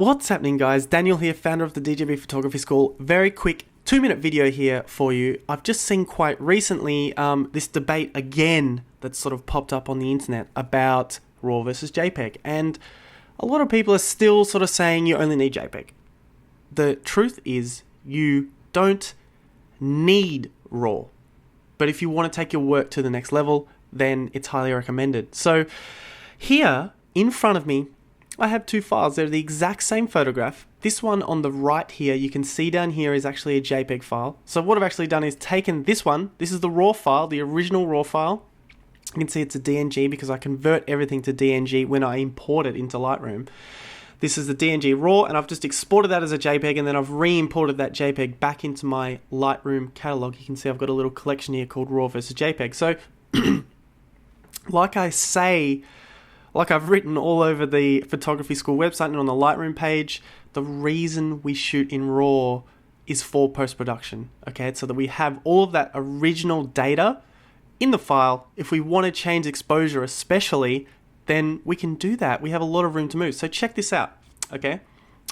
What's happening, guys? Daniel here, founder of the DJB Photography School. Very quick 2-minute video here for you. I've just seen quite recently this debate again that's sort of popped up on the internet about RAW versus JPEG, and a lot of people are still sort of saying you only need JPEG. The truth is you don't need RAW, but if you want to take your work to the next level, then it's highly recommended. So here in front of me I have two files. They're the exact same photograph. This one on the right here, you can see down here, is actually a JPEG file. So what I've actually done is taken this one. This is the RAW file, the original RAW file. You can see it's a DNG because I convert everything to DNG when I import it into Lightroom. This is the DNG RAW, and I've just exported that as a JPEG, and then I've re-imported that JPEG back into my Lightroom catalog. You can see I've got a little collection here called RAW versus JPEG. So like I've written all over the photography school website and on the Lightroom page, the reason we shoot in RAW is for post-production, okay? So that we have all of that original data in the file. If we want to change exposure especially, then we can do that. We have a lot of room to move. So check this out, okay?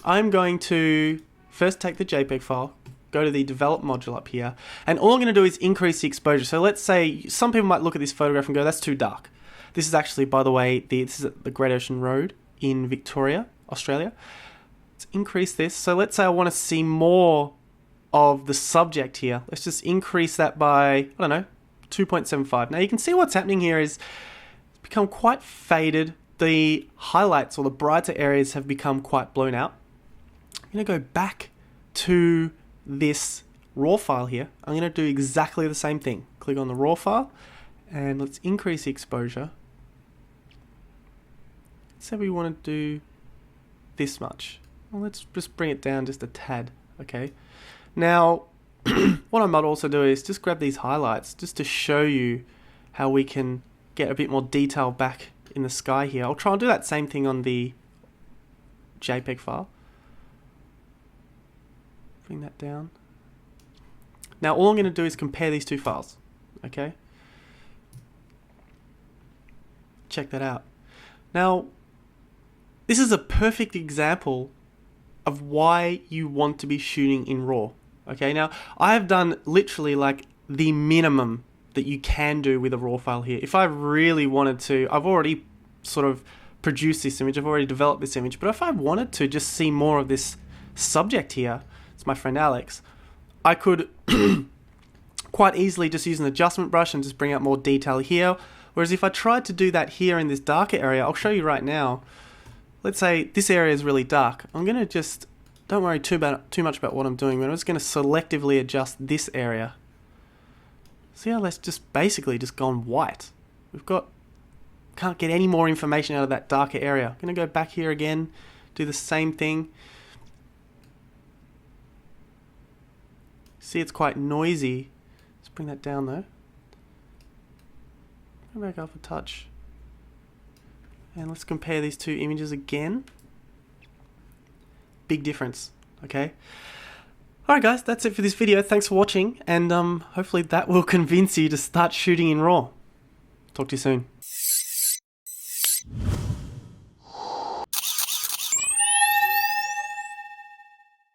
I'm going to first take the JPEG file, go to the develop module up here, and all I'm going to do is increase the exposure. So let's say some people might look at this photograph and go, that's too dark. This is actually, by the way, this is at the Great Ocean Road in Victoria, Australia. Let's increase this. So let's say I want to see more of the subject here. Let's just increase that by, I don't know, 2.75. Now you can see what's happening here is it's become quite faded. The highlights or the brighter areas have become quite blown out. I'm going to go back to this RAW file here. I'm going to do exactly the same thing. Click on the RAW file and let's increase the exposure. Say we want to do this much. Well, let's just bring it down just a tad, okay? Now, what I might also do is just grab these highlights just to show you how we can get a bit more detail back in the sky here. I'll try and do that same thing on the JPEG file. Bring that down. Now, all I'm going to do is compare these two files, okay? Check that out. Now, this is a perfect example of why you want to be shooting in RAW. Okay, now I have done literally like the minimum that you can do with a RAW file here. If I really wanted to, I've already sort of produced this image, I've already developed this image, but if I wanted to just see more of this subject here, it's my friend Alex, I could quite easily just use an adjustment brush and just bring out more detail here. Whereas if I tried to do that here in this darker area, I'll show you right now. Let's say this area is really dark. I'm going to just, don't worry too much about what I'm doing, but I'm just going to selectively adjust this area. See how that's just basically just gone white. Can't get any more information out of that darker area. I'm going to go back here again, do the same thing. See, it's quite noisy. Let's bring that down though. Go back up a touch. And let's compare these two images again. Big difference, okay? Alright guys, that's it for this video. Thanks for watching, and hopefully that will convince you to start shooting in RAW. Talk to you soon.